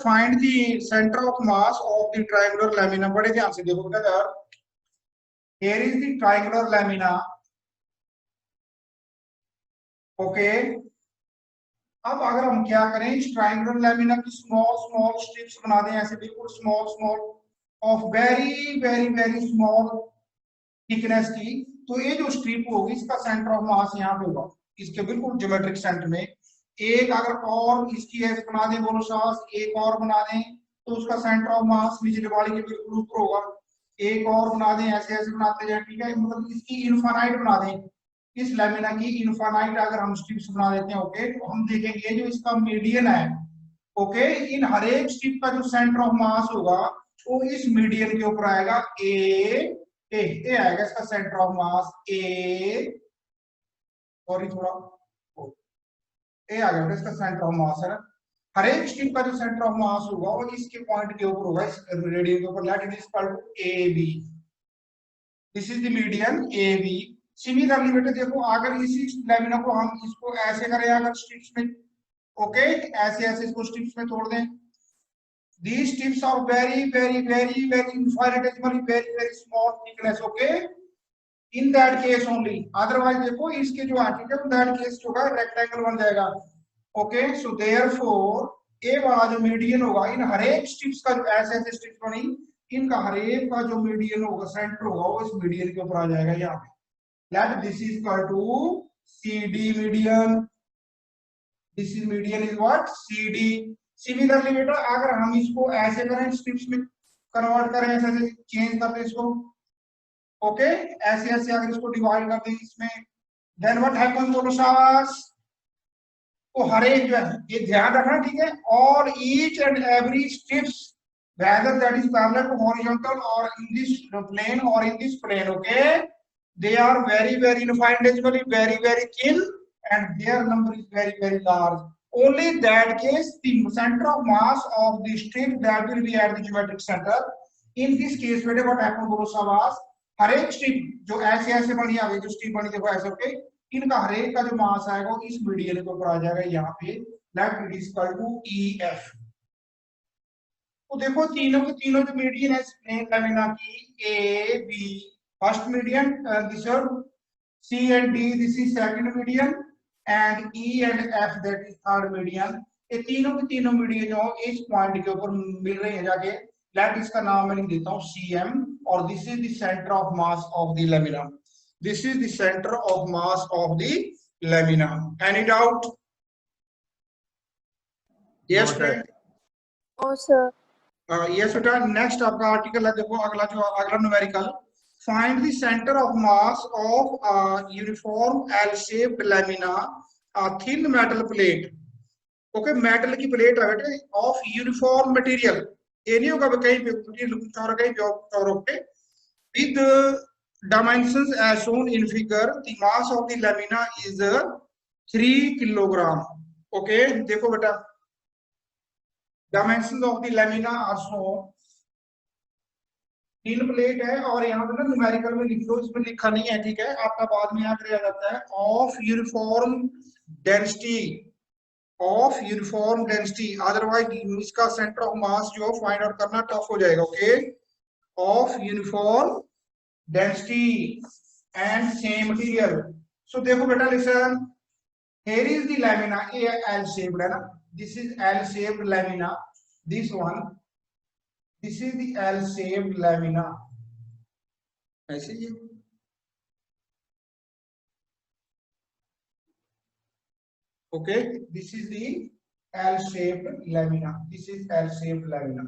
Find the centre of mass of the triangular lamina. बड़े ध्यान से देखो बेटा यार, here is the triangular lamina. Okay, अब अगर हम क्या करें, इस ट्रायंगुलर लैमिना की स्मॉल स्मॉल स्ट्रिप्स बना दें, ऐसे बिल्कुल small small of very very very small thickness की, तो ये जो स्ट्रिप होगी इसका सेंटर ऑफ मास यहाँ पे होगा, इसके बिल्कुल ज्योमेट्रिक सेंटर में। एक अगर और इसकी ऐसे बना दें, बोलो सास, एक और बना दें तो उसका सेंटर ऑफ मास निचले वाले के बिल्कुल ऊपर होगा। एक और बना दें, ऐसे ऐसे बनाते जाए, ठीक है, मतलब इसकी इनफाइनाइट बना दें, इस लैमिना की इनफाइनाइट अगर हम स्ट्रिप्स बना देते हैं, ओके, तो हम देखेंगे जो इसका मीडियन है, ओके, इन हर एक स्ट्रिप का जो सेंटर ऑफ मास होगा वो इस मीडियन के ऊपर आएगा, ए आएगा इसका centre of mass, A, sorry थोड़ा ए आ गया इसका सेंटर ऑफ मास है ना। हर एक स्ट्रिप का जो सेंटर ऑफ मास होगा वो इसके पॉइंट के ऊपर होगा, इस रेडियन के ऊपर, let it is equal to A B, this is the median A B. Similarly बेटे देखो, अगर इसी लैमिना को हम इसको ऐसे करें अगर स्ट्रिप्स में, ओके, ऐसे ऐसे इसको स्ट्रिप्स में तोड़ दें, these strips are very very very very infinitesimally very very small thickness, okay, in that case only, otherwise देखो इसके जो ठीक है, that case जो होगा रेक्टेंगल बन जाएगा, ओके। सो देयरफॉर ए वाला जो मीडियन होगा इन हर एक स्ट्रिप्स का, जो ऐसे ऐसे स्ट्रिप्स बनी, इनका हर एक का जो मीडियन होगा, सेंटर होगा, वो इस मीडियन के ऊपर आ जाएगा यहाँ पे, let this is equal to C D median, this is median is what, C D. Similarly बेटा अगर हम इसको ऐसे करें, स्ट्रिप्स में कन्वर्ट करें, ऐसे ऐसे चेंज कर दें इसको, ओके, ऐसे ऐसे अगर इसको डिवाइड कर दें इसमें, देन व्हाट हैपेंस, बोलो शाबाश। तो हर एक जो है, ये ध्यान रखना, ठीक है, all each and every strips whether that is parallel to horizontal or in this plane or in this plane, okay, they are very very infinitesimally very very thin and their number is very very large. Only that case the center of mass of the strip that will be at the geometric center. In this case बेटे what happen, बोलो शाबाश, हर एक strip जो ऐसे ऐसे बनी आ गई, जो स्ट्रिप बनी देखो ऐसे, ओके, इनका हर एक का जो मास आएगा इस मीडियन के ऊपर आ जाएगा यहाँ पे, let it is equal to E F. तो देखो तीनों के तीनों जो मीडियन है प्लेन लैमिना की, A B first median, this C and D this is second median, and E and F that is third median. ये तीनों के तीनों मीडियन जो इस पॉइंट के ऊपर मिल रहे हैं जाके, लेट इसका नाम मैं लिख देता हूँ सी एम, और this is the centre of mass of the lamina, this is the centre of mass of the lamina. Any doubt? Yes sir. Yes बेटा, नेक्स्ट आपका आर्टिकल है, देखो अगला जो अगला numerical, find the centre of mass of uniform L shaped lamina thin metal plate, okay, metal की plate है बेटे, ऑफ यूनिफॉर्म मटेरियल, ये नहीं होगा कहीं पे मटेरियल कुछ और कहीं पे और, okay, with dimensions as shown in figure, the mass of the lamina is 3 kilogram, okay. देखो बेटा dimensions of the lamina are shown, तीन प्लेट है, और यहाँ पे ना न्यूमेरिकल में लिख दो, इसमें लिखा नहीं है, ठीक है, आपका बाद में याद किया जाता है, of uniform density, of uniform density, otherwise इसका सेंटर ऑफ मास जो फाइंड आउट करना टफ हो जाएगा, okay, of uniform density and same material. So देखो बेटा listen, here is the lamina, ये एल शेप्ड है ना, this is L shaped lamina, this one, this is the L shaped lamina, ऐसे ही, okay, this is the L shaped lamina, this is L shaped lamina,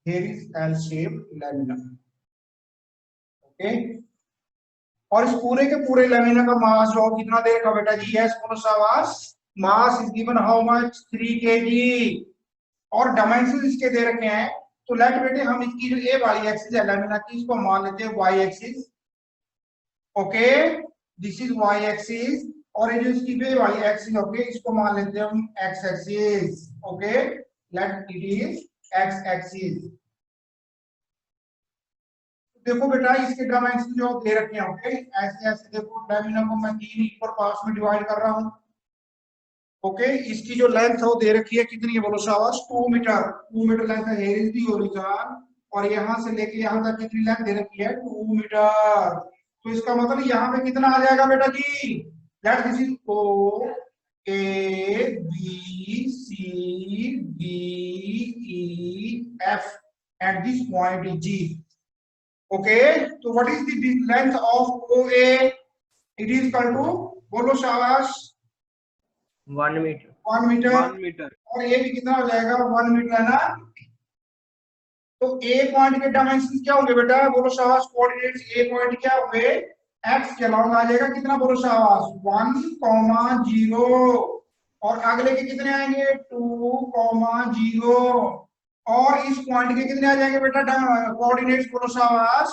here is L shaped lamina, okay, और इस पूरे के पूरे lamina का मास जो कितना दे रखा बेटा जी, यस शाबाश, mass is given how much, 3 kg, और डायमेंशन इसके दे रखे हैं, तो लेट बेटे हम इसकी जो ए वाली एक्सिस है लैमिना की, इसको मान लेते हैं y axis, okay, this is y axis, और ये जो इसकी बे वाली एक्सिस, ओके, इसको मान लेते हैं हम x axis, okay, late it is x axis. देखो बेटा इसके डायमेंशन जो दे रखे हैं, ओके, ऐसे ऐसे देखो लैमिना को मैं 3 इक्वल पार्ट्स में डिवाइड कर रहा हूं, ओके, इसकी जो लेंथ है वो दे रखी है कितनी है बोलो शाबाश, 2 मीटर। 2 मीटर लेंथ है, हियर इज दी ओरिजिन, और यहाँ से लेके यहाँ तक कितनी लेंथ दे रखी है, 2 मीटर। तो इसका मतलब यहाँ पे कितना आ जाएगा बेटा जी, let this is O A B C D E F, at this point is G. Okay, तो what is the length of O A, it is equal to, बोलो शाबाश, 1 मीटर। 1 मीटर। 1 मीटर। और ये भी कितना हो जाएगा, 1 मीटर है ना। तो ए पॉइंट के डायमेंशन क्या होंगे बेटा, बोलो शाबाश, कोऑर्डिनेट्स ए पॉइंट क्या होंगे, एक्स के अलाउंग आ जाएगा कितना, बोलो शाबाश, 1,0, और अगले के कितने आएंगे, 2,0, और इस पॉइंट के कितने आ जाएंगे बेटा कोऑर्डिनेट्स, बोलो शाबाश,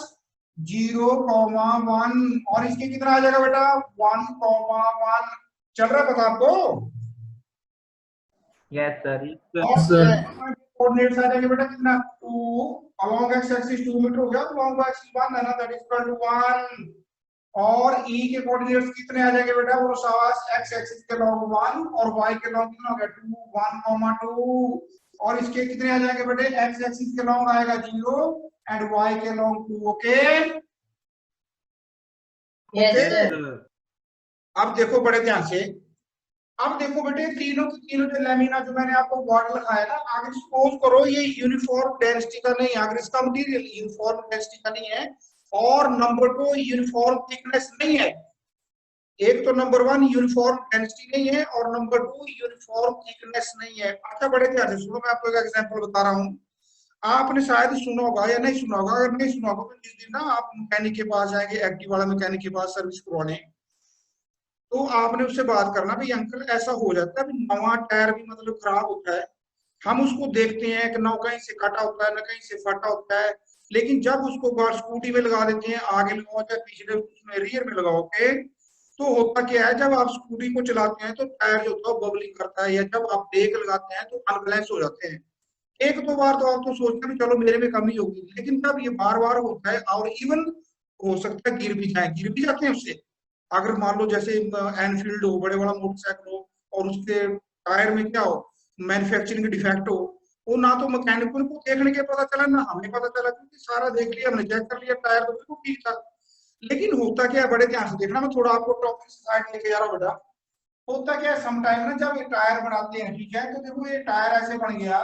0,1, और इसके कितना आ जाएगा बेटा 1,1। चल रहा है पता आपको? Yes sir. कोऑर्डिनेट्स आ जाएंगे बेटा कितना, 2 अलोंग एक्स एक्सिस 2 मीटर हो गया, तो लॉन्ग एक्सिस 1 है ना, दैट इज इक्वल टू 1। और ई के कोऑर्डिनेट्स कितने आ जाएंगे बेटा, वो शाबाश, एक्स एक्सिस के लॉन्ग 1 और वाई के लॉन्ग कितना हो गया 2, 1,2, और इसके कितने आ जाएंगे बेटे, एक्स एक्सिस के लॉन्ग आएगा 0 एंड वाई के लॉन्ग 2। Okay, Yes, sir. अब देखो बड़े ध्यान से, अब देखो बेटे तीनों की तीनों जो लेमिना जो मैंने आपको वर्ड लिखाया ना, अगर सपोज करो ये यूनिफॉर्म डेंसिटी का नहीं है, अगर इसका मटेरियल यूनिफॉर्म डेंसिटी का नहीं है, और नंबर 2 यूनिफॉर्म थिकनेस नहीं है, एक तो नंबर 1 यूनिफॉर्म डेंसिटी नहीं है, और नंबर 2 यूनिफॉर्म थिकनेस नहीं है। अच्छा बड़े ध्यान से सुनो, मैं आपको एक एग्जांपल बता रहा हूँ, आपने शायद सुना होगा या नहीं सुना होगा, अगर नहीं सुना होगा तो जिस दिन ना आप मैकेनिक के पास जाएंगे, एक्टिव वाला मैकेनिक के पास सर्विस करवाने, तो आपने उससे बात करना, भाई अंकल ऐसा हो जाता है, नवा टायर भी मतलब खराब होता है, हम उसको देखते हैं कि ना कहीं से कटा होता है ना कहीं से फटा होता है, लेकिन जब उसको स्कूटी में लगा देते हैं, आगे लगाओ चाहे पिछले उसमें रियर में लगाओ के, तो होता क्या है, जब आप स्कूटी को चलाते हैं तो टायर जो होता है बबलिंग करता है, या जब आप ब्रेक लगाते हैं तो अनबैलेंस हो जाते हैं। एक दो बार तो आप तो सोचते हैं चलो मेरे में कमी होगी, लेकिन जब ये बार बार होता है, और इवन हो सकता है गिर भी जाते हैं उससे। अगर मान लो जैसे एनफील्ड हो, बड़े वाला मोटरसाइकिल हो, और उसके टायर में क्या हो, मैन्युफैक्चरिंग डिफेक्ट हो, वो ना तो मैकेनिक को देखने के पता चला ना हमें पता चला, क्योंकि सारा देख लिया हमने, चेक कर लिया, टायर तो बिल्कुल ठीक था। लेकिन होता क्या है, बड़े ध्यान से देखना, मैं थोड़ा आपको टॉपिक साइड लेके जा रहा हूँ बेटा। होता क्या है, समटाइम ना जब ये टायर बनाते हैं, ठीक है, तो देखो ये टायर ऐसे बन गया,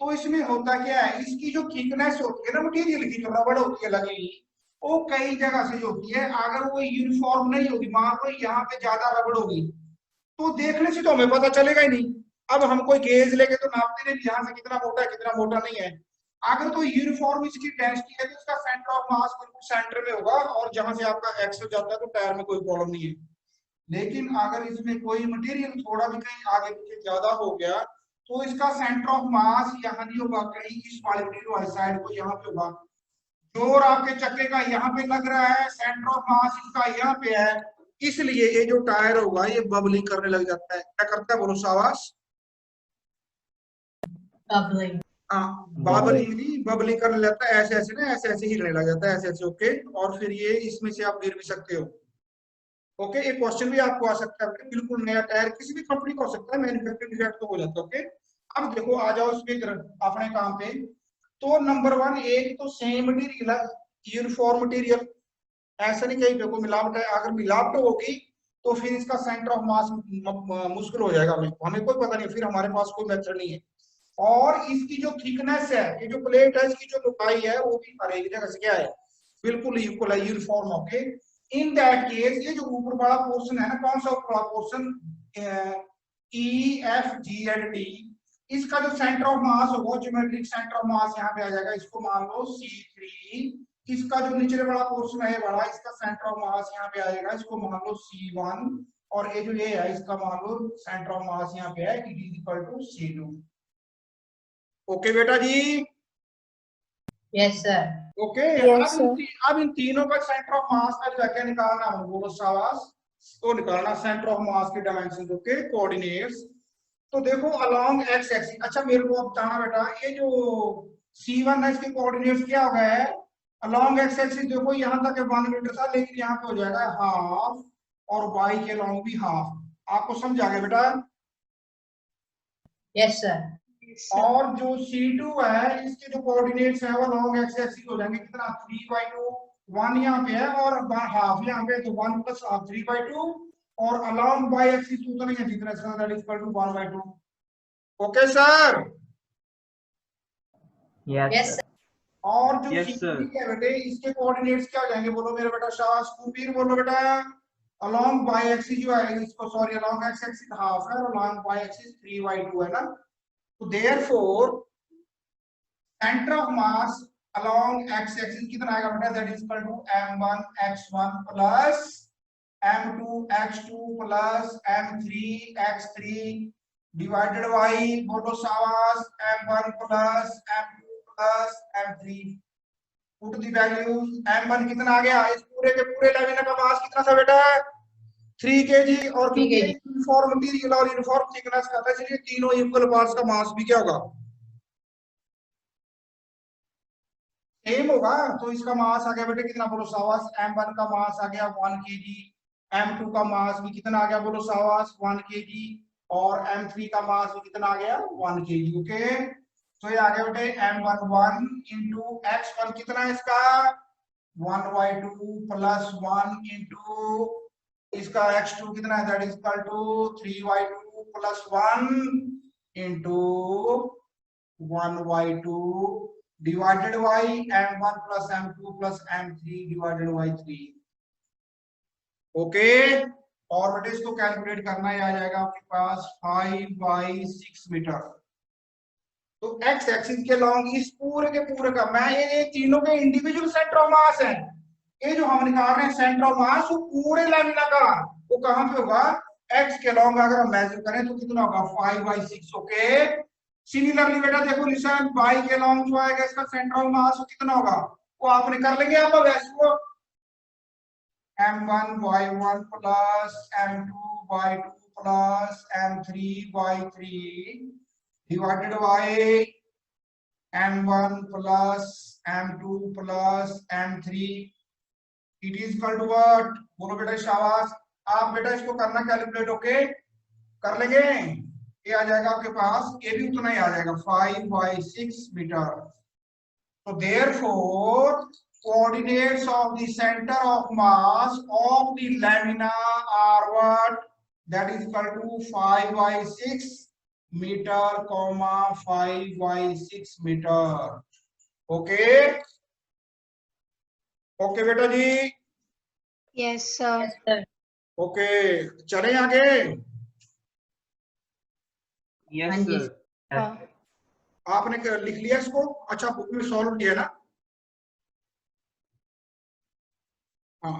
तो इसमें होता क्या है, इसकी जो थिकनेस होती है ना मटेरियल की, जो रबड़ होती है लगी, वो कई जगह से जो होती है, अगर वो यूनिफॉर्म नहीं होगी, मान लो यहाँ पे ज्यादा रबड़ होगी, तो देखने से तो हमें पता चलेगा ही नहीं। अब हम कोई गेज लेके तो नापते नहीं यहाँ से कितना मोटा है कितना मोटा नहीं है। अगर तो यूनिफॉर्म इसकी डेंसिटी है, तो इसका सेंटर ऑफ मास बिल्कुल सेंटर में होगा, और जहां से आपका एक्सल जाता है तो टायर में कोई प्रॉब्लम नहीं है। लेकिन अगर इसमें कोई मटेरियल थोड़ा भी कहीं आगे पीछे ज्यादा हो गया, तो इसका सेंटर ऑफ मास यहाँ नहीं होगा, कहीं इस वाली साइड को यहाँ पे होगा। जोर आपके चक्के का यहाँ पे लग रहा है, सेंटर ऑफ मास इसका यहाँ पे है, इसलिए ये जो टायर होगा ये बबलिंग करने लग जाता है। क्या करता है बोलो शाबाश, Bubbling. हाँ, बबलिंग नहीं, बबलिंग करने लगता है, ऐसे ऐसे ना, ऐसे ऐसे हिलने लग जाता है, ऐसे ऐसे। ओके, और फिर ये इसमें से आप गिर भी सकते हो। ओके, एक क्वेश्चन भी आपको आ सकता है, बिल्कुल नया टायर किसी भी कंपनी का हो सकता है, मैन्युफैक्चरिंग डिफेक्ट तो हो जाता है। ओके, अब देखो आ जाओ इसमें अपने काम पे। तो नंबर 1, एक तो सेम मटेरियल है, यूनिफॉर्म मटेरियल, ऐसा नहीं कहीं पे कोई मिलावट है, अगर मिलावट होगी तो फिर इसका सेंटर ऑफ मास मुश्किल हो जाएगा, हमें कोई पता नहीं, फिर हमारे पास कोई मेथड नहीं है। और इसकी जो थिकनेस है, ये जो प्लेट है, इसकी जो मोटाई है, वो भी हर एक जगह से क्या है, बिल्कुल इक्वल है, uniform. Okay, in that case ये जो ऊपर वाला पोर्शन है ना, कौन सा ऊपर वाला portion, E F G and D, इसका जो सेंटर ऑफ मास होगा, ज्योमेट्रिक सेंटर ऑफ मास यहाँ पे आ जाएगा, इसको मान लो C3। इसका जो निचले वाला पोर्शन है बड़ा, इसका सेंटर ऑफ मास यहाँ पे आएगा, इसको मान लो C1, और ये जो ये है इसका मान लो सेंटर ऑफ मास यहाँ पे है, it is equal to C2। Okay बेटा जी, Yes, sir. ओके। Yes, अब इन तीनों का सेंटर ऑफ मास का जो क्या निकालना है, बोलो शाबाश, तो निकालना सेंटर ऑफ मास के डायमेंशन। ओके, कोऑर्डिनेट्स, तो देखो अलोंग एक्स एक्सिस, अच्छा मेरे को अब बताना बेटा, ये जो C1 है इसके कोऑर्डिनेट्स क्या हो गए हैं, अलोंग एक्स एक्सिस देखो यहाँ तक 1 मीटर था, लेकिन यहाँ पे हो जाएगा हाफ, और वाई के अलोंग भी हाफ। आपको समझ आ गया बेटा? Yes, sir. और जो C2 है इसके जो कोऑर्डिनेट्स है वो लॉन्ग एक्स एक्सिस हो जाएंगे कितना 3/2 1 यहाँ पे है और हाफ यहाँ पे तो 1 + हाफ 3/2 और अलोंग बाय एक्सिस उतना ही है जितना इसका that is equal to 1/2 okay sir Yes, Yes, sir. sir. और जो Yes, C3 sir. है बेटे इसके कोऑर्डिनेट्स क्या हो जाएंगे बोलो मेरे बेटा शाबाश कुबीर बोलो बेटा अलोंग बाय एक्सिस जो है इसको sorry along x axis half है और अलोंग बाय एक्सिस 3/2 है ना तो therefore center of mass along x axis कितना आएगा बेटा that is equal to m1 x1 plus m2 x2 plus m3 x3 divided by बोलो शाबाश m1 plus m2 plus m3 put the values m1 कितना आ गया इस पूरे के पूरे लैमिना का मास कितना था बेटा 3 kg और 3 kg. यूनिफॉर्म मटेरियल और यूनिफॉर्म थिकनेस का था इसलिए तीनों इक्वल पार्ट्स का मास भी क्या होगा सेम होगा तो इसका मास आ गया बेटे कितना बोलो शाबाश m1 का मास आ गया 1 kg m2 का मास भी कितना आ गया बोलो शाबाश 1 kg और m3 का मास भी कितना आ गया 1 kg ओके तो ये आ गया बेटे m11 into x1 कितना है इसका 1/2 plus 1 into इसका x2 कितना है that is equal to 3/2 plus 1 into 1/2 divided by m1 plus m2 plus m3 divided by 3 okay और बेटे इसको कैलकुलेट करना ही आ जाएगा आपके पास 5/6 मीटर तो x एक्सिस के लॉन्ग इस पूरे के पूरे का मैं ये तीनों के इंडिविजुअल सेंटर ऑफ मास है ये जो हम निकाल रहे हैं सेंटर ऑफ मास वो पूरे लैमिना का वो कहां पे होगा x के लॉन्ग अगर हम मेजर करें तो कितना होगा 5/6 ओके सिमिलरली बेटा देखो लिसन y के लॉन्ग जो आएगा इसका सेंटर ऑफ मास वो कितना होगा वो आपने कर लेंगे आप वैसे वो m1/1 plus m2/2 plus m3/3 divided by m1 plus m2 plus m3 it is equal to what बोलो बेटा शाबाश आप बेटा इसको करना कैलकुलेट ओके कर लेंगे ये आ जाएगा आपके पास ये भी उतना ही आ जाएगा 5/6 metre so therefore coordinates of the center of mass of the lamina are what that is equal to 5/6 meter comma 5/6 meter okay okay बेटा जी Yes, sir. Yes, sir. Okay चले आगे Yes, हाँ जी. sir. आपने लिख लिया इसको अच्छा बुक में सॉल्व किया ना हाँ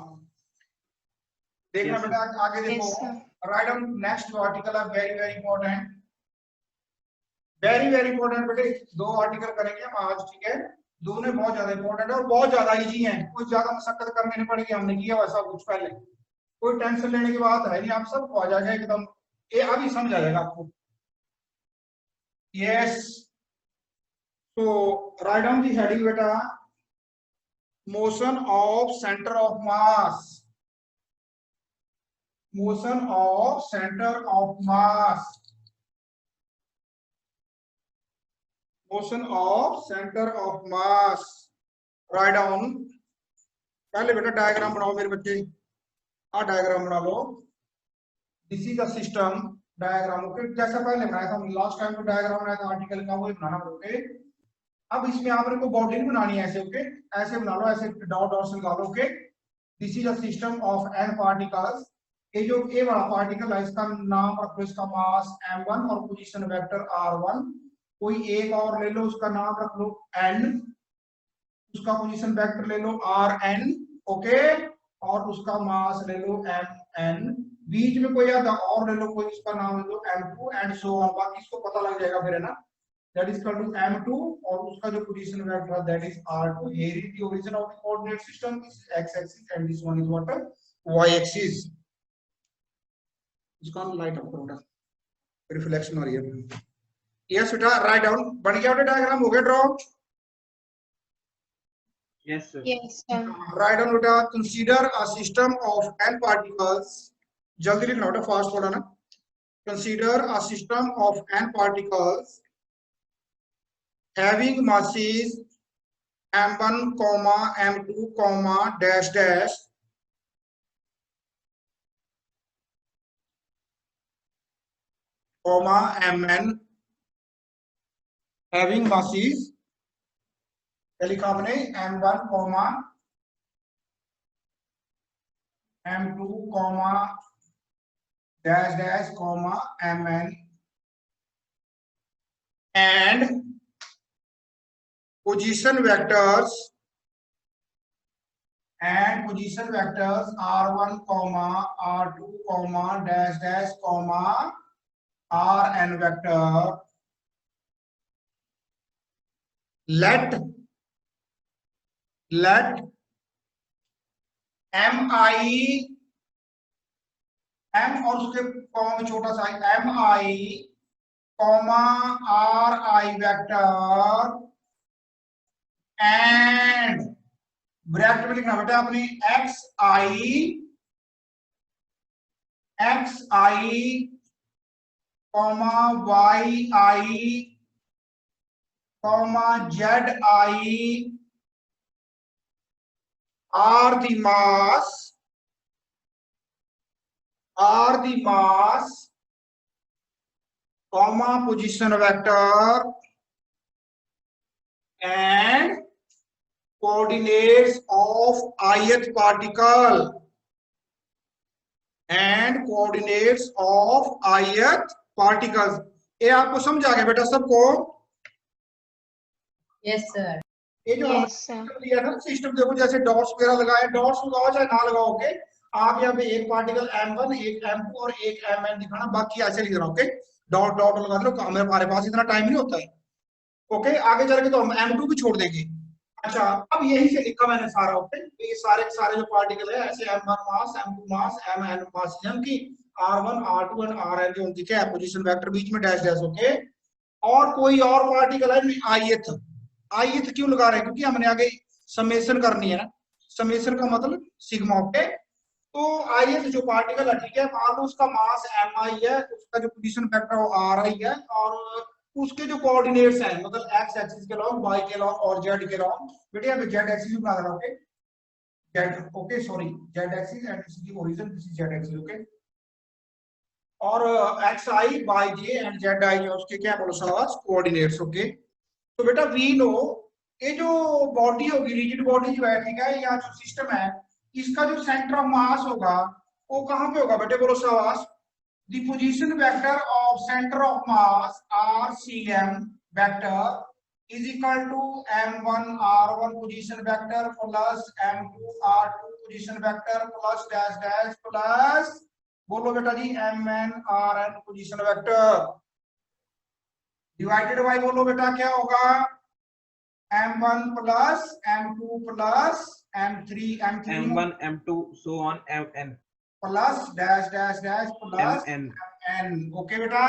देखना Yes, sir. बेटा आगे देखो Yes, sir. Write down next article है वेरी वेरी इंपॉर्टेंट बेटे दो आर्टिकल करेंगे हम आज ठीक है दोनों बहुत ज्यादा इंपॉर्टेंट है और बहुत ज्यादा इजी है कुछ ज्यादा मशक्कत करनी नहीं पड़ेगी हमने किया वैसा कुछ पहले कोई टेंशन लेने की बात है नहीं आप सबको आ जाएगा एकदम ये अभी समझ आ जाएगा आपको यस तो राइट डाउन दी हेडिंग बेटा motion of centre of mass motion of centre of mass motion of centre of mass write down पहले बेटा डायग्राम बनाओ मेरे बच्चे डायग्राम बना लो this is the system diagram okay जैसा पहले बनाया था लास्ट टाइम जो डायग्राम बनाया था आर्टिकल का वही बनाना ओके अब इसमें आपने को बाउंड्री बनानी है ऐसे ओके ऐसे बना लो ऐसे डॉट डॉट से निकालो okay this is the system of N particles ये जो ए वाला पार्टिकल है इसका नाम रखो इसका मास m1 और पोजीशन वेक्टर r1 कोई एक और ले लो उसका नाम रख लो n उसका पोजीशन वेक्टर ले लो rn ओके और उसका मास ले लो mn बीच में कोई आता और ले लो कोई उसका नाम ले लो m2 एंड सो ऑन बाकी इसको पता लग जाएगा फिर है ना that is equal to m2 और उसका जो पोजीशन वेक्टर है that is r2 here is the origin of the coordinate system this is x axis and this one is what y axis इसका लाइट अप करो reflection हो रही है yes बेटा राइट डाउन बन गया बेटा डायग्राम हो गया draw Yes, sir. Yes, sir. Write down बेटा consider a system of n particles जल्दी लिखना बेटा फास्ट थोड़ा ना consider a system of n particles having masses m1 comma m2 comma dash dash comma mn having masses क्या लिखा आपने m1 comma m2 comma dash dash comma mn and position vectors r1 comma r2 comma dash dash comma rn vector. Let mi m और उसके comma में छोटा सा mi comma ri vector and bracket में लिखना बेटा अपनी xi comma yi comma zi are the mass comma position vector and coordinates of ith particle particles. ये आपको समझ आ गया बेटा सबको? Yes, sir. ये जो Yes, sir. लिया था सिस्टम देखो जैसे डॉट्स वगैरह लगाए, डॉट्स लगाओ चाहे ना लगाओ, ओके। आप यहाँ पे एक पार्टिकल m1 एक m2 और एक mn दिखाना, बाकी ऐसे लिख रहा हूँ, ओके। डॉट डॉट लगा लो, हमारे पास इतना टाइम नहीं होता है, ओके। आगे चल के तो हम m2 भी छोड़ देंगे। अच्छा अब यही से लिखा मैंने सारा, ओके। ये सारे जो पार्टिकल है ऐसे m1 मास m2 मास mn मास की r1 r2 एंड rn जो उनकी क्या है पोजीशन वेक्टर, बीच में डैश डैश, ओके। और कोई और पार्टिकल है ith क्यों लगा रहे हैं? क्योंकि हमने आगे समेशन करनी है ना, समेशन का मतलब सिग्मा, ओके। तो ith जो पार्टिकल है, ठीक है, मान लो उसका मास mi है, उसका जो पोजीशन वेक्टर वो ri है, और उसके जो कोऑर्डिनेट्स हैं मतलब x एक्सिस के लॉन्ग, y के लॉन्ग और z के लॉन्ग, बेटे यहाँ पे z एक्सिस बना देना, okay. z, okay, sorry, z axis and this is the origin, this is z axis, okay. और xi yj एंड zi जो उसके क्या बोलो सावास कोऑर्डिनेट्स, ओके। तो बेटा वी नो ये जो बॉडी होगी, रिजिड बॉडी जो है, ठीक है, या जो सिस्टम है, इसका जो सेंटर ऑफ मास होगा वो कहां पे होगा बेटे, बोलो सावास? The position vector of center of mass RCM vector is equal to m1 r1 position vector plus m2 r2 position vector plus dash dash plus बोलो बेटा जी mn rn position vector divided by बोलो बेटा क्या होगा m1 plus m2 plus m3 m1 m2 so on mn plus dash dash dash plus n, okay बेटा।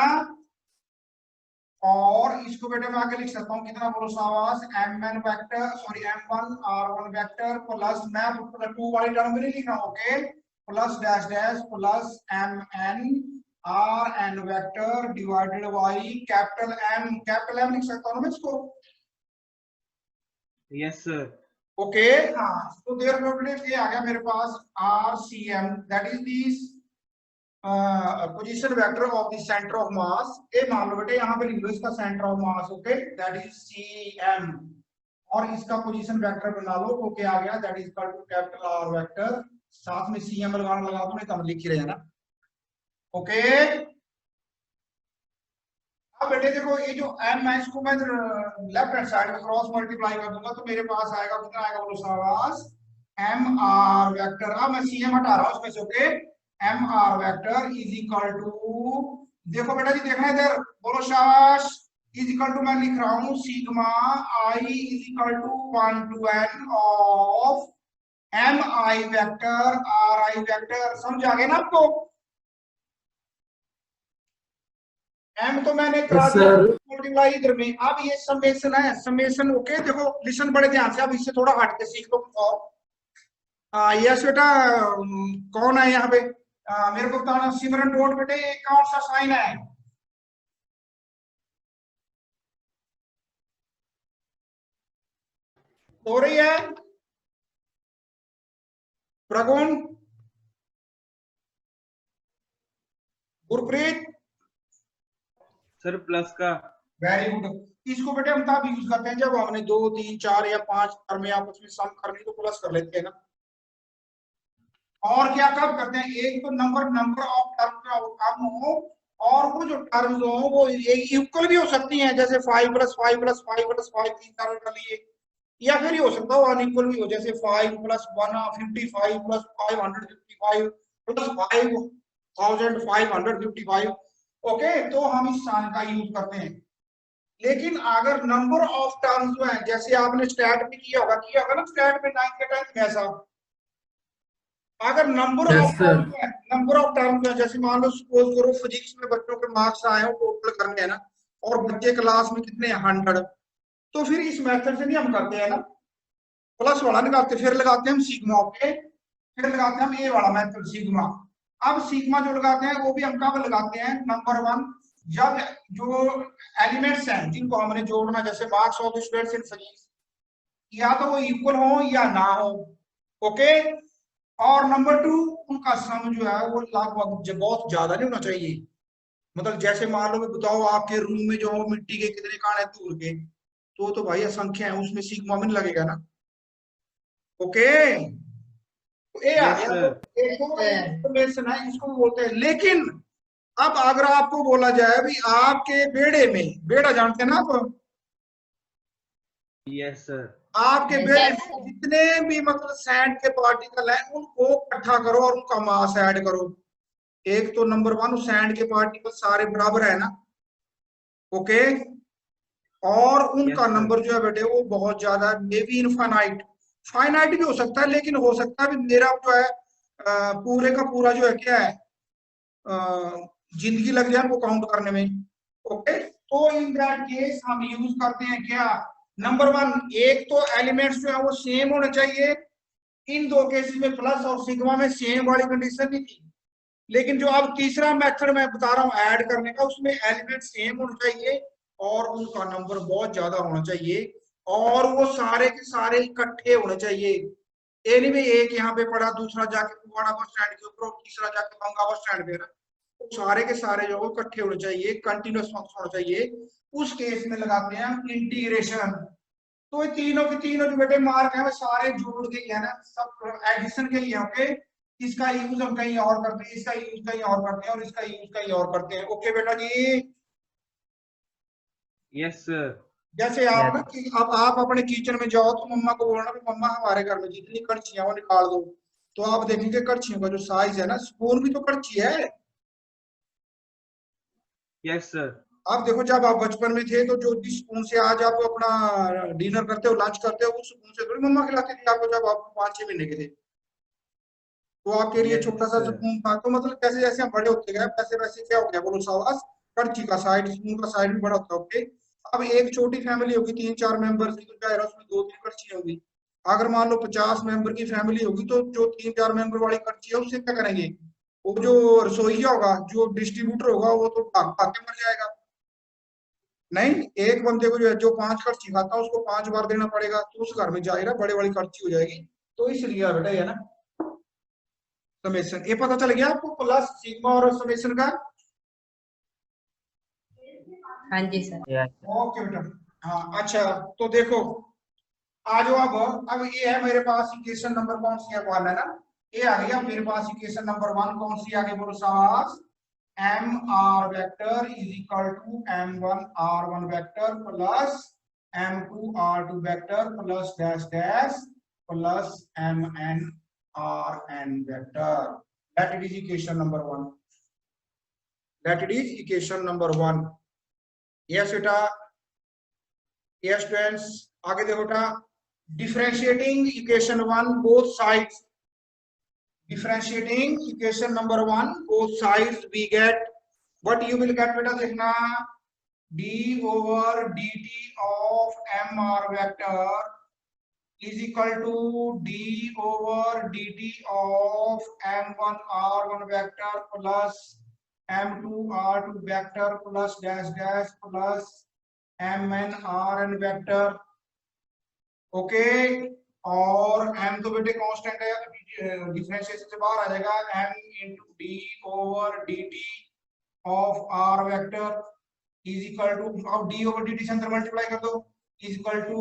और इसको बेटा मैं आगे लिख सकता हूँ कितना बोलो सावास, mn vector, sorry m1 r1 vector plus, मैं 2 वाली टर्म में नहीं लिख रहा हूँ, okay, plus dash dash plus mn rn vector divided by capital M लिख सकता हूँ मैं इसको? यस सर, ओके, हाँ। तो देयरफॉर ये आ गया मेरे पास RCM, that is this position vector of the centre of मास। ये मान लो बेटे यहाँ पे लिख लो इसका centre of mass, okay, that is CM, और इसका पोजीशन वेक्टर बना लो, ओके, आ गया, that is equal to capital R vector, साथ में CM लगा दो, नहीं तो हम लिख ही रहे हैं ना, ओके। अब बेटे देखो ये जो m है इसको मैं लेफ्ट हैंड साइड में क्रॉस मल्टीप्लाई कर दूंगा तो मेरे पास आएगा कितना आएगा बोलो शाबाश, mr वेक्टर। अब मैं cm हटा रहा हूं इसमें से, okay, mr vector is equal to, देखो बेटा जी देखना इधर, बोलो शाबाश, इज इक्वल टू मैं लिख रहा हूं sigma i is equal to 1 to n of mi vector ri vector. समझ आ गया ना आपको? m तो मैंने करा दिया मल्टीप्लाई इधर में, अब ये समेशन है, समेशन, ओके। देखो लिसन बड़े ध्यान से, अब इससे थोड़ा हट के सीख लो। और यस बेटा, कौन है यहाँ पे? मेरे को बताना सिमरन डॉट बेटे ये कौन सा साइन है? हो रही है प्रगुण, गुरप्रीत? सर प्लस का। Very good. इसको बेटे हम तब यूज करते हैं जब हमने 2 3 4 या 5 टर्म में आपस में सम करनी तो प्लस कर लेते हैं ना। और क्या कब करते हैं? एक तो नंबर ऑफ टर्म कम हो और वो जो टर्म्स हो वो इक्वल भी हो सकती हैं, जैसे 5 + 5 + 5 + 5 तीन टर्म कर लिए, या फिर ये हो सकता है अनइक्वल भी हो, जैसे 5 + 155 + 555 + 5555। ओके, तो हम इस साइन का यूज करते हैं। लेकिन अगर नंबर ऑफ टर्म्स जो है, जैसे आपने स्टैट में किया होगा ना, स्टैट में 9th के 10th में ऐसा, अगर number Yes, of sir. Terms है, जैसे मान लो सपोज करो फिजिक्स में बच्चों के मार्क्स आए हो टोटल करने हैं ना, और बच्चे क्लास में कितने 100, तो फिर इस मेथड से नहीं हम करते हैं ना, प्लस वाला निकालते, फिर लगाते हैं हम सिग्मा। ओके, फिर लगाते हैं हम ए वाला मेथड सिग्मा। अब सिग्मा जो लगाते हैं वो भी हम कब लगाते हैं? नंबर 1, जब जो एलिमेंट्स हैं जिनको हमने जोड़ना, जैसे marks of students in physics, या तो वो इक्वल हो या ना हो। ओके, और नंबर 2, उनका सम जो है वो लगभग बहुत ज्यादा नहीं होना चाहिए। मतलब जैसे मान लो बताओ आपके रूम में जो मिट्टी के कितने कान है दूर के, तो भाई असंख्य है, उसमें सिग्मा में लगेगा ना। ओके, तो ये आ यस गया। सर। तो एक तो इंफॉर्मेशन है, इसको बोलते हैं। लेकिन अब अगर आपको बोला जाए भी आपके बेड़े में, बेड़ा जानते हैं ना आप, यस सर। आपके Yes, बेड़े yes, में जितने भी मतलब सैंड के पार्टिकल हैं उनको इकट्ठा करो और उनका मास ऐड करो। एक तो नंबर 1 सैंड के पार्टिकल सारे बराबर है ना। ओके, और उनका Yes, sir. नंबर जो है बेटे वो बहुत ज्यादा है, मे बी इनफाइनाइट, फाइनाइट भी हो सकता है, लेकिन हो सकता है भी मेरा जो है पूरे का पूरा जो है क्या है, जिंदगी लग जाए वो काउंट करने में। ओके, तो इन दैट केस हम यूज करते हैं क्या? नंबर 1, एक तो एलिमेंट्स जो है वो सेम होने चाहिए। इन दो केसेस में प्लस और सिग्मा में सेम वाली कंडीशन नहीं थी, लेकिन जो अब तीसरा मेथड मैं बता रहा हूँ ऐड करने का, उसमें एलिमेंट सेम होने चाहिए और उनका नंबर बहुत ज्यादा होना चाहिए, और वो सारे के सारे इकट्ठे होने चाहिए। ये नहीं भाई एक यहाँ पे पड़ा, दूसरा जाके कुवाड़ा बस स्टैंड के ऊपर और तीसरा जाके बंगा बस स्टैंड पे ना, तो सारे के सारे जो है इकट्ठे होने चाहिए, कंटिन्यूअस फंक्शन होना चाहिए। उस केस में लगाते हैं हम इंटीग्रेशन। तो ये तीनों के तीनों जो बेटे मार्क है वो सारे जोड़ के ही है ना, सब एडिशन के ही है। ओके, इसका यूज हम कहीं और करते हैं, इसका यूज कहीं और करते हैं, और इसका यूज कहीं और करते हैं। ओके बेटा जी, यस सर। जैसे आप ना कि अब आप अपने किचन में जाओ तो मम्मा को बोलना भी मम्मा हमारे घर में जितनी कड़छियां वो निकाल दो, तो आप देखेंगे कड़छियों का जो साइज है ना, स्पून भी तो कड़छी है। Yes sir. आप देखो जब आप बचपन में थे तो जो जिस स्पून से आज आप अपना डिनर करते हो, लंच करते हो, उस स्पून से थोड़ी मम्मा खिलाती थी आपको जब आप 5-6 महीने के थे। तो आपके लिए छोटा यस सा सर। स्पून था। तो मतलब जैसे जैसे हम बड़े होते गए वैसे वैसे क्या हो गया बोलो सावास, कड़छी का साइड, स्पून का साइड भी बड़ा होता है। ओके, अब एक छोटी फैमिली होगी 3-4 मेंबर्स की, तो जाहिर है उसमें 2-3 कड़छी होगी। अगर मान लो 50 मेंबर की फैमिली होगी तो जो 3-4 मेंबर वाली कड़छी है उससे क्या करेंगे? वो जो रसोईया होगा, जो डिस्ट्रीब्यूटर होगा, वो तो भाग भाग के मर जाएगा। नहीं, एक बंदे को जो है जो 5 कड़छी खाता है उसको 5 बार देना पड़ेगा, तो उस घर में जाएगा बड़े वाली कड़छी हो जाएगी। तो इसलिए बेटा है ना समेशन। ये पता चल गया आपको प्लस सिग्मा और समेशन का? हाँ जी सर। यस ओके बेटा, हाँ अच्छा। तो देखो आ जाओ, अब ये है मेरे पास इक्वेशन नंबर कौन सी है, 1 है ना। ये आ गया मेरे पास इक्वेशन नंबर 1, कौन सी आगे बोलो सास? mr vector is equal to m1r1 vector plus m2r2 vector plus dash dash plus mnrn vector. That it is equation number 1। That it is equation number 1। Yes बेटा, यस स्टूडेंट्स, आगे देखो बेटा, differentiating equation 1 both sides, differentiating equation number 1 both sides, we get what you will get beta देखना, d over dt of mr vector is equal to d over dt of m1 r1 vector plus m2 r2 vector plus dash dash plus mn rn vector. Okay, और m तो बेटे constant है, differentiation से बाहर आ जाएगा, m into D over D T of r vector is equal to, अब d over dt से अंदर मल्टीप्लाई कर दो, is equal to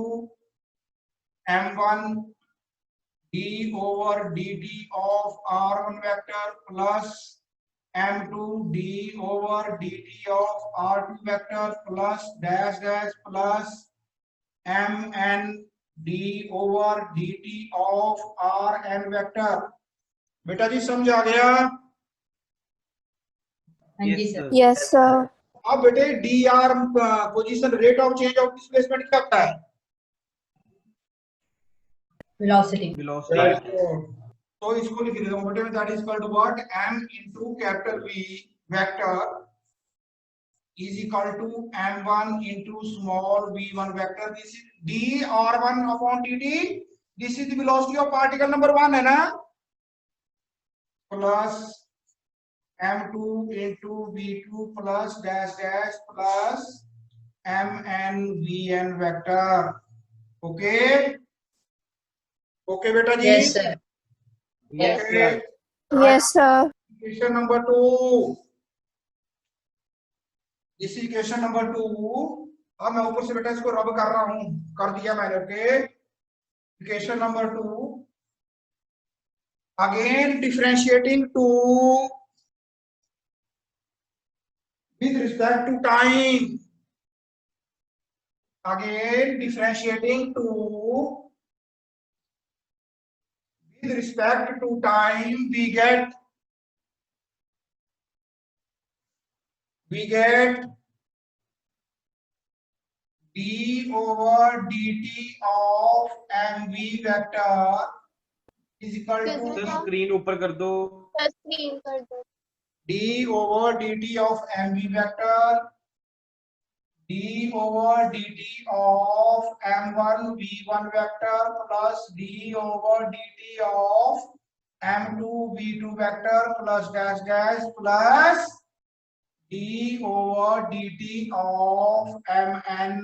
m1 d over dt of r1 vector plus m2 d over dt of r2 vector plus dash dash plus mn d over dt of rn vector. बेटा जी समझ आ गया? हाँ जी सर। Yes, sir. अब बेटे dr position rate of change of displacement क्या होता है? वेलोसिटी। वेलोसिटी। तो इसको लिख देता हूं बेटे, that is equal to what, m into capital V vector is equal to m1 into small v1 vector. This is dr1 upon dt. This is the velocity of particle number 1 है ना, plus m2 into v2 plus dash dash plus mn vn vector. Okay, okay बेटा जी? Yes sir. Yes, Okay. sir. Yes, sir. Question number 2. This is question number 2. अब मैं ऊपर से बेटा इसको रब कर रहा हूं, कर दिया मैंने। Okay, question number 2, again differentiating 2 with respect to time. Again differentiating 2 with respect to time, we get d over dt of mv vector is equal sir to screen ऊपर कर दो। Screen कर दो. d over dt of mv vector, d over dt of m1 v1 vector plus d over dt of m2 v2 vector plus dash dash plus d over dt of mn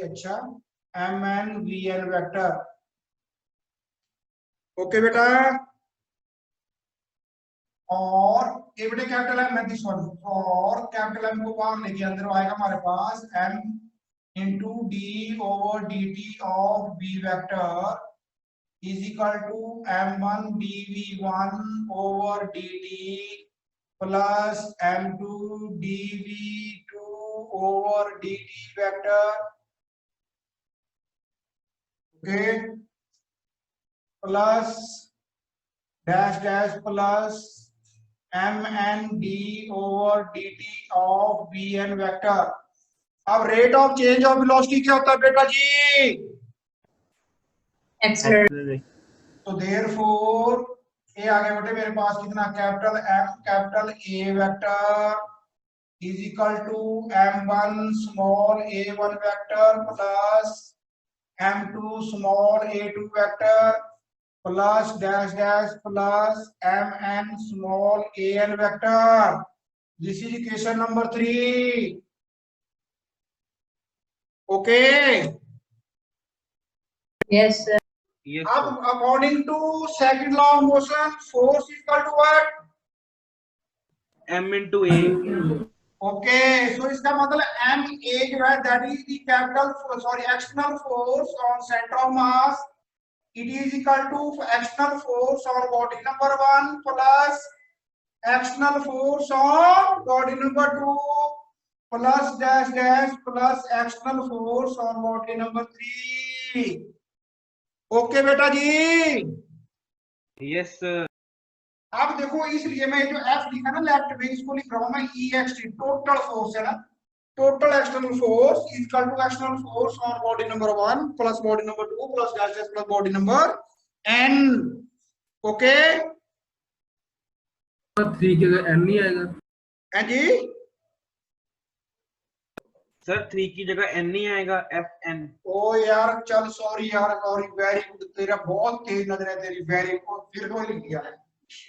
अच्छा mn vn vector। Okay बेटा, और ये बेटे capital M है this one, और capital M को बाहर लेके अंदर आएगा हमारे पास m into D over D T of B vector is equal to m1 dv1 over dt plus m2 dv2 over dt vector. Okay, plus dash dash plus mn d over dt of bn vector. अब rate of change of velocity क्या होता है बेटा जी? Acceleration. तो therefore ये आ गया बेटे मेरे पास कितना, capital M capital A vector is equal to m1 small a1 vector plus m2 small a2 vector plus dash dash plus mn small an vector. This is equation number 3। Okay, yes sir. Yes, अब sir. According to second law of motion, force equal to what? M into A. Okay, so इसका मतलब m a जो है that is the capital sorry external force on centre of mass, it is equal to external force on body number 1 plus external force on body number 2 plus dash dash plus external force on body number 3। Okay बेटा जी? Yes, sir. अब देखो, इसलिए मैं जो F लिखा ना left में, इसको लिख रहा हूं मैं EXT, टोटल फोर्स है ना, total external force is equal to external force on body number 1 plus body number 2 plus dash dash plus body number n। Okay, 3 के अगर n नहीं आएगा? हैं जी? सर 3 की जगह n नहीं आएगा, FN। ओ यार चल, सॉरी यार, सॉरी, वेरी गुड, तेरा बहुत तेज नजर है तेरी, वेरी गुड, फिर को लिख दिया है,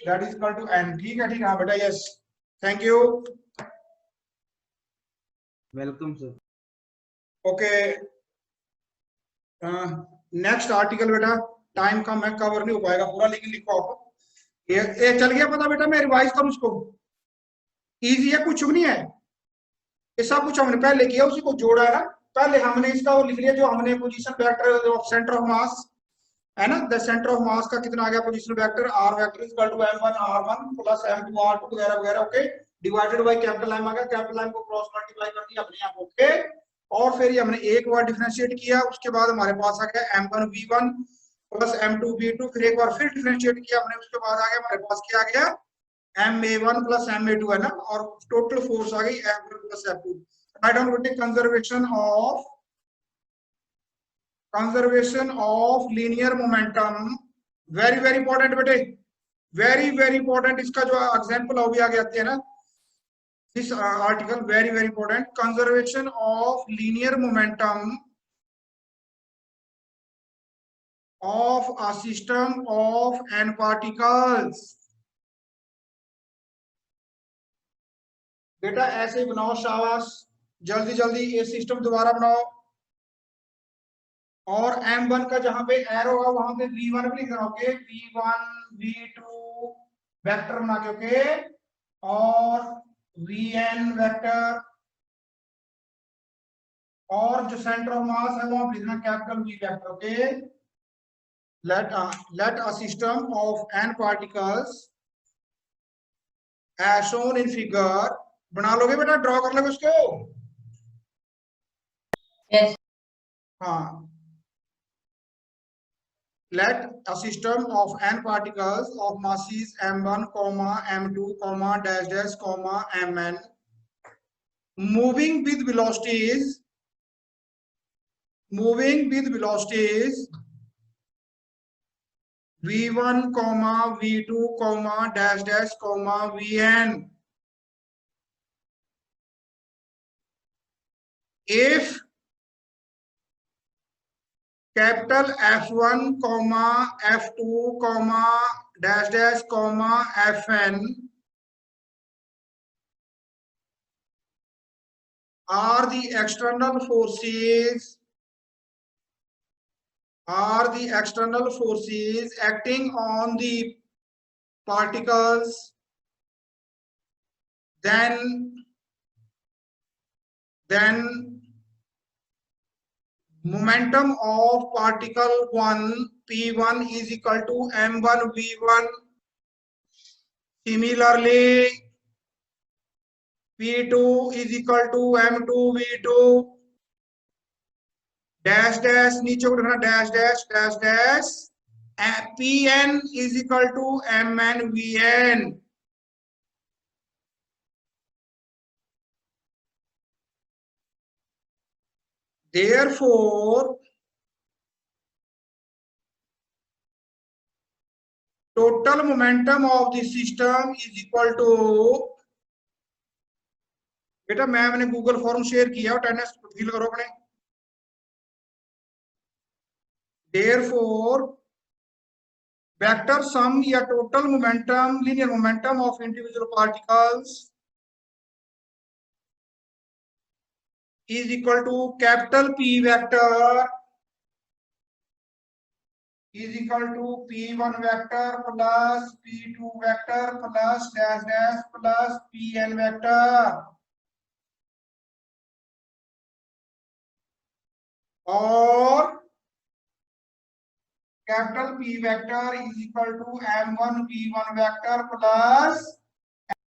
that is equal to n। ठीक है, ठीक है, हाँ बेटा, yes, thank you. Welcome sir. Okay, next article बेटा, टाइम का मैं कवर नहीं हो पाएगा पूरा, लेकिन लिखो आप। ये चल गया पता बेटा, मैं रिवाइज करूं इसको, इजी है, कुछ भी नहीं है, ये सब कुछ हमने पहले किया, उसी को जोड़ा है ना। पहले हमने इसका वो लिख लिया जो हमने position vector of centre of मास है ना, द सेंटर ऑफ मास का कितना आ गया, position vector r vector is equal to m1 r1 plus m2 r2 वगैरह वगैरह। Okay, divided by capital m आ गया, कैपिटल m को क्रॉस मल्टीप्लाई कर दिया अपने आप। ओके, और फिर ये हमने एक बार डिफरेंशिएट किया, उसके बाद हमारे पास आ गया m1 v1 plus m2 v2, फिर एक बार फिर डिफरेंशिएट किया हमने, उसके बाद आ गया हमारे पास क्या आ गया, ma1 प्लस ma2 है ना, और टोटल फोर्स आ गई f1 plus f2। Write down बेटे, conservation of linear momentum, very very important बेटे, वेरी वेरी इंपॉर्टेंट। इसका जो एग्जांपल अभी आगे आते हैं ना, this article very very important, conservation of linear momentum of a system of n particles। बेटा ऐसे ही बनाओ, शाबाश, जल्दी जल्दी ये सिस्टम दोबारा बनाओ, और m1 का जहां पे एरो होगा वहां पे v1 भी लिखना। ओके, v1 v2 वेक्टर बना के, ओके, और vn वेक्टर, और जो सेंटर ऑफ मास है वहां लिखना capital V vector. Okay, let a system of n particles as shown in figure, बना लोगे बेटा, ड्रॉ कर लोगे उसको, Yes. हाँ, let a system of n particles of masses m1, m2, dash dash, mn moving with velocities v1, v2, dash dash, vn, if capital F1, F2, dash dash, Fn are the external forces acting on the particles, then momentum of particle 1 p1 is equal to m1 v1, similarly p2 is equal to m2 v2, dash dash, नीचे को लिखना dash dash dash dash, pn is equal to mn vn। Therefore total momentum of the system is equal to, बेटा मैंने Google form share किया, attendance fill करो अपने। Therefore vector sum या total momentum, linear momentum of individual particles is equal to capital P vector is equal to P1 vector plus P2 vector plus dash dash plus Pn vector, और capital P vector is equal to m1 v1 vector plus